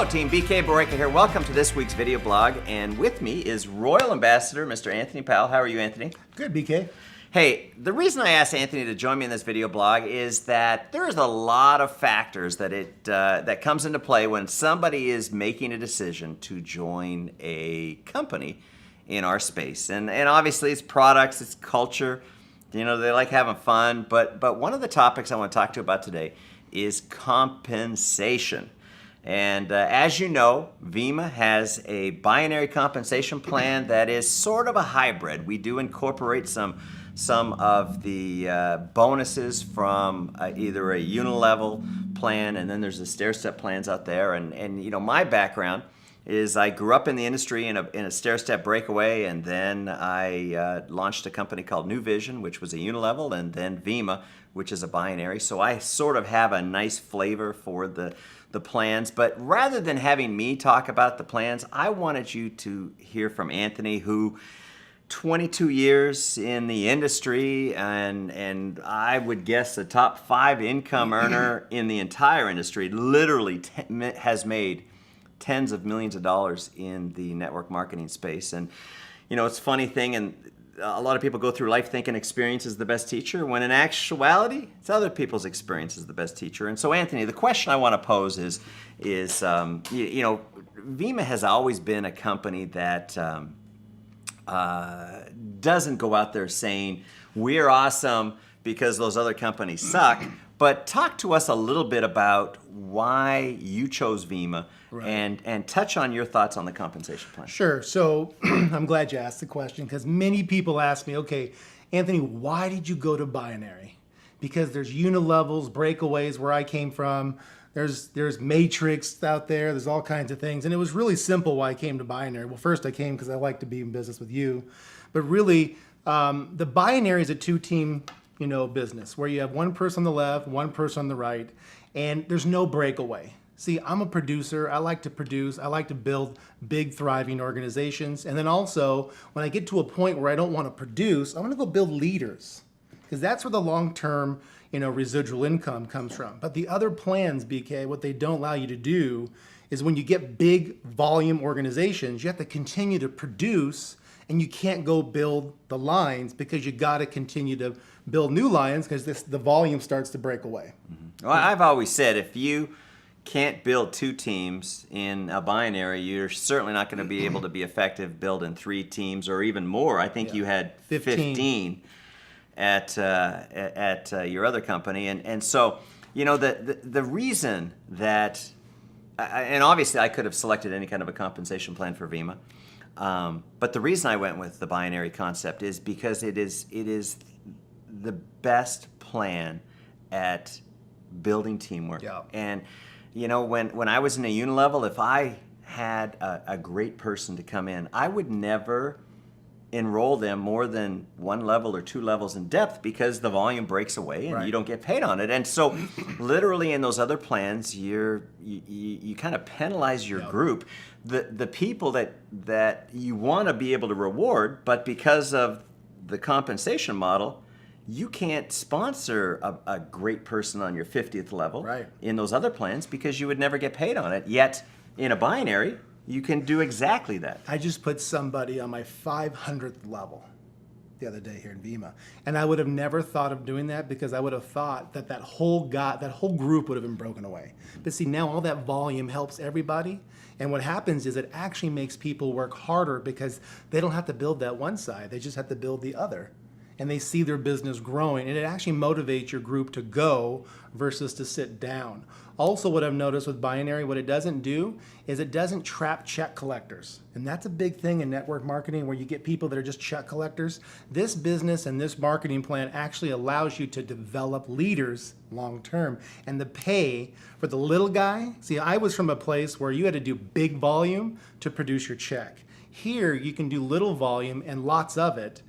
team, BK Boreka here. Welcome to this week's video blog, and with me is Royal Ambassador Mr. Anthony Powell. How are you, Anthony? Good, BK. Hey, the reason I asked Anthony to join me in this video blog is that there's a lot of factors that comes into play when somebody is making a decision to join a company in our space. And obviously it's products, it's culture, you know, they like having fun, but one of the topics I want to talk to you about today is compensation. And as you know, Vemma has a binary compensation plan that is sort of a hybrid. We do incorporate some of the bonuses from either a unilevel plan, and then there's the stair-step plans out there. And you know, my background is I grew up in the industry in a stair-step breakaway, and then I launched a company called New Vision, which was a unilevel, and then Vemma, which is a binary. So I sort of have a nice flavor for the plans. But rather than having me talk about the plans, I wanted you to hear from Anthony, who 22 years in the industry, and I would guess the top 5 income earner in the entire industry, literally has made tens of millions of dollars in the network marketing space. And you know, it's a funny thing, and a lot of people go through life thinking experience is the best teacher, when in actuality, it's other people's experience is the best teacher. And so, Anthony, the question I want to pose is you know, Vemma has always been a company that doesn't go out there saying we're awesome because those other companies suck. But talk to us a little bit about why you chose Vemma, right, and touch on your thoughts on the compensation plan. Sure. So I'm glad you asked the question, because many people ask me, okay, Anthony, why did you go to binary? Because there's unilevels, breakaways where I came from. There's matrix out there. There's all kinds of things. And it was really simple why I came to binary. Well, first I came because I like to be in business with you. But really, the binary is a 2-team business where you have one person on the left, one person on the right, and there's no breakaway. See, I'm a producer. I like to produce. I like to build big, thriving organizations. And then also, when I get to a point where I don't want to produce, I want to go build leaders, because that's where the long-term, residual income comes from. But the other plans, BK, what they don't allow you to do is when you get big volume organizations, you have to continue to produce, and you can't go build the lines because you got to continue to build new lines because the volume starts to break away. Mm-hmm. Well, I've always said if you can't build 2 teams in a binary, you're certainly not going to be able to be effective building 3 teams or even more. I think you had 15 at your other company, and so the reason that, and obviously I could have selected any kind of a compensation plan for Vemma, but the reason I went with the binary concept is because it is the best plan at building teamwork. Yeah. And when I was in a unilevel, if I had a great person to come in, I would never enroll them more than 1 level or 2 levels in depth because the volume breaks away and you don't get paid on it. And so literally in those other plans, you kind of penalize your group, the people that you want to be able to reward, but because of the compensation model, you can't sponsor a great person on your 50th level in those other plans because you would never get paid on it. Yet in a binary, you can do exactly that. I just put somebody on my 500th level the other day here in Vemma, and I would have never thought of doing that because I would have thought that whole group would have been broken away. But see, now all that volume helps everybody, and what happens is it actually makes people work harder because they don't have to build that one side, they just have to build the other. And they see their business growing, and it actually motivates your group to go versus to sit down. Also, what I've noticed with binary, what it doesn't do is it doesn't trap check collectors. And that's a big thing in network marketing where you get people that are just check collectors. This business and this marketing plan actually allows you to develop leaders long term. And the pay for the little guy, see, I was from a place where you had to do big volume to produce your check. Here, you can do little volume and lots of it,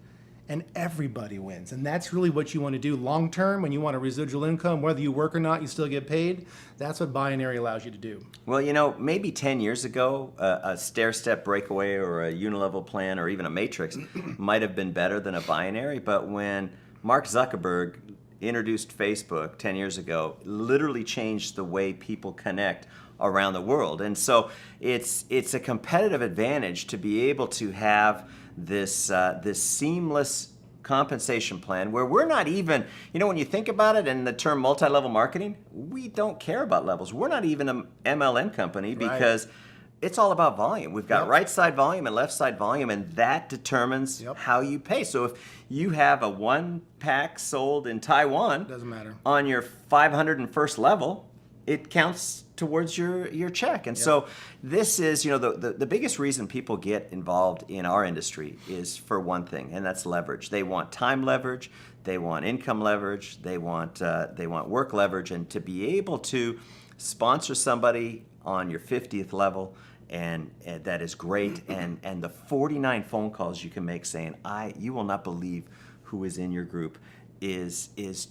and everybody wins. And that's really what you want to do long term. When you want a residual income, whether you work or not, you still get paid. That's what binary allows you to do. Well, maybe 10 years ago, a stair-step breakaway or a unilevel plan or even a matrix might have been better than a binary. But when Mark Zuckerberg introduced Facebook 10 years ago, literally changed the way people connect around the world. And so it's a competitive advantage to be able to have this seamless compensation plan where we're not even, when you think about it in the term multi-level marketing, we don't care about levels. We're not even an MLM company because it's all about volume. We've got right side volume and left side volume, and that determines how you pay. So if you have a 1-pack sold in Taiwan, doesn't matter, on your 501st level, it counts towards your check. And so this is, the biggest reason people get involved in our industry is for one thing, and that's leverage. They want time leverage, they want income leverage, they want work leverage, and to be able to sponsor somebody on your 50th level, and that is great. And the 49 phone calls you can make saying, you will not believe who is in your group is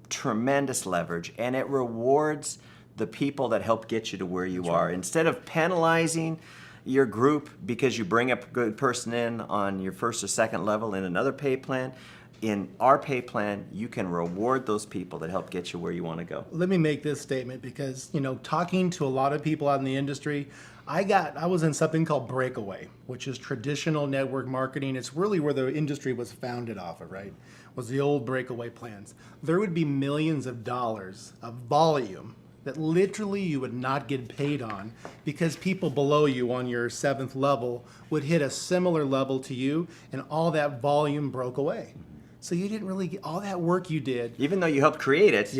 tremendous leverage, and it rewards the people that help get you to where you are. Instead of penalizing your group because you bring a good person in on your first or second level in another pay plan, in our pay plan, you can reward those people that help get you where you want to go. Let me make this statement because, talking to a lot of people out in the industry, I was in something called Breakaway, which is traditional network marketing. It's really where the industry was founded off of, right? Was the old Breakaway plans. There would be millions of dollars of volume that literally you would not get paid on because people below you on your 7th level would hit a similar level to you, and all that volume broke away. So you didn't really get all that work you did. Even though you helped create it,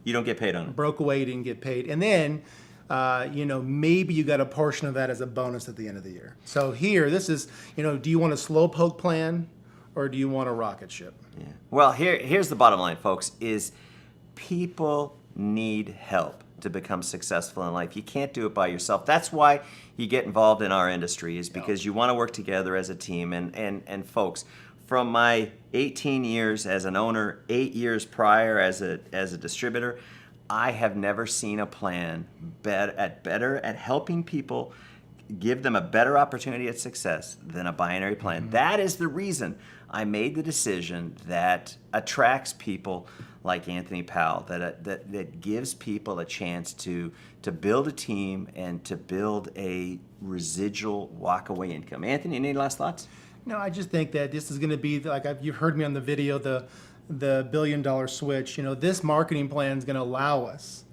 you don't get paid on it. Broke away, you didn't get paid. And then, maybe you got a portion of that as a bonus at the end of the year. So here, this is, do you want a slowpoke plan or do you want a rocket ship? Yeah. Well, here's the bottom line, folks, is people need help to become successful in life. You can't do it by yourself. That's why you get involved in our industry, is because you want to work together as a team. And folks, from my 18 years as an owner, 8 years prior as a distributor, I have never seen a plan better at helping people, give them a better opportunity at success than a binary plan. That is the reason I made the decision that attracts people like Anthony Powell, that gives people a chance to build a team and to build a residual walk-away income. Anthony, any last thoughts? No, I just think that this is going to be, like you've heard me on the video, the $1 billion switch. This marketing plan is going to allow us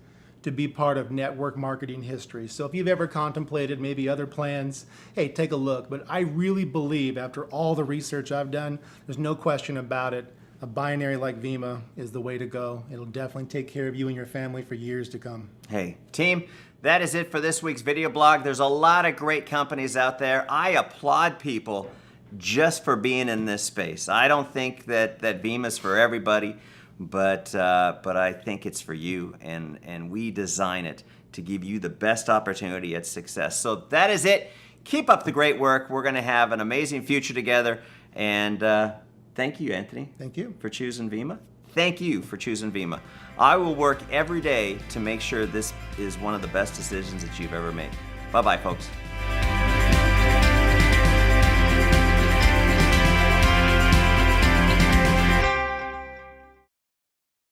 to be part of network marketing history. So if you've ever contemplated maybe other plans, hey, take a look. But I really believe, after all the research I've done, there's no question about it, a binary like Vemma is the way to go. It'll definitely take care of you and your family for years to come. Hey, team, that is it for this week's video blog. There's a lot of great companies out there. I applaud people just for being in this space. I don't think that Vemma's for everybody, but I think it's for you, and we design it to give you the best opportunity at success. So that is it. Keep up the great work. We're going to have an amazing future together, and thank you, Anthony. Thank you. For choosing Vemma. Thank you for choosing Vemma. I will work every day to make sure this is one of the best decisions that you've ever made. Bye-bye, folks.